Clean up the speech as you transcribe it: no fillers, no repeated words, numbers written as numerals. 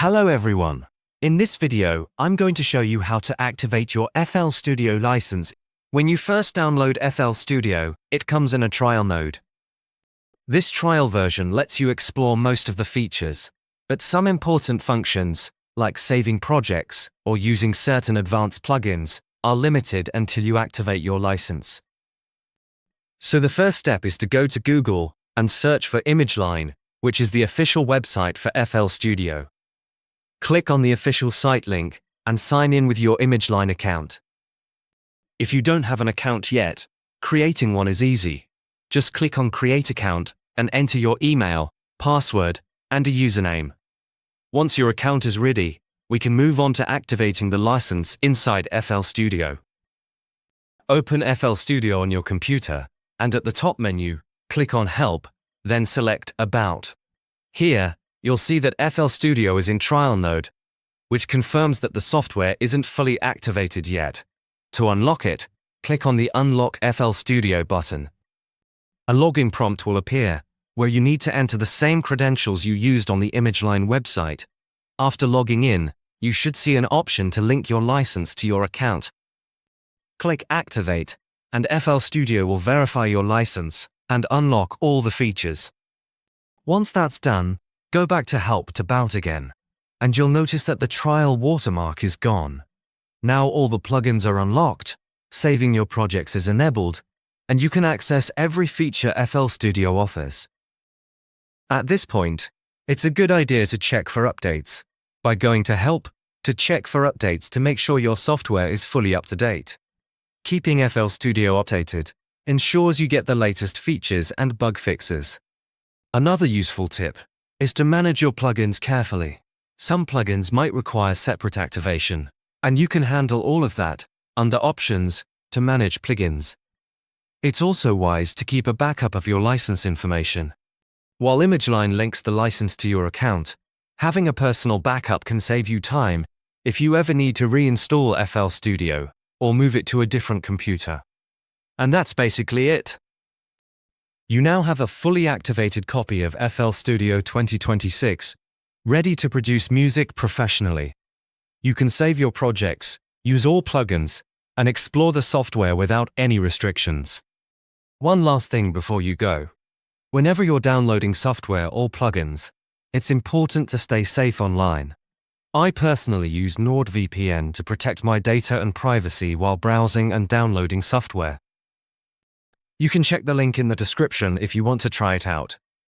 Hello everyone. In this video, I'm going to show you how to activate your FL Studio license. When you first download FL Studio, it comes in a trial mode. This trial version lets you explore most of the features, but some important functions, like saving projects or using certain advanced plugins, are limited until you activate your license. So the first step is to go to Google and search for ImageLine, which is the official website for FL Studio. Click on the official site link and sign in with your ImageLine account. If you don't have an account yet, creating one is easy. Just click on Create Account and enter your email, password, and a username. Once your account is ready, we can move on to activating the license inside FL Studio. Open FL Studio on your computer, and at the top menu, click on Help, then select About. Here, you'll see that FL Studio is in trial mode, which confirms that the software isn't fully activated yet. To unlock it, click on the Unlock FL Studio button. A login prompt will appear, where you need to enter the same credentials you used on the ImageLine website. After logging in, you should see an option to link your license to your account. Click Activate, and FL Studio will verify your license and unlock all the features. Once that's done, go back to Help to About again, and you'll notice that the trial watermark is gone. Now all the plugins are unlocked, saving your projects is enabled, and you can access every feature FL Studio offers. At this point, it's a good idea to check for updates by going to Help to check for updates to make sure your software is fully up to date. Keeping FL Studio updated ensures you get the latest features and bug fixes. Another useful tip is to manage your plugins carefully. Some plugins might require separate activation, and you can handle all of that under Options to manage plugins. It's also wise to keep a backup of your license information. While ImageLine links the license to your account, having a personal backup can save you time if you ever need to reinstall FL Studio or move it to a different computer. And that's basically it. You now have a fully activated copy of FL Studio 2026, ready to produce music professionally. You can save your projects, use all plugins, and explore the software without any restrictions. One last thing before you go. Whenever you're downloading software or plugins, it's important to stay safe online. I personally use NordVPN to protect my data and privacy while browsing and downloading software. You can check the link in the description if you want to try it out.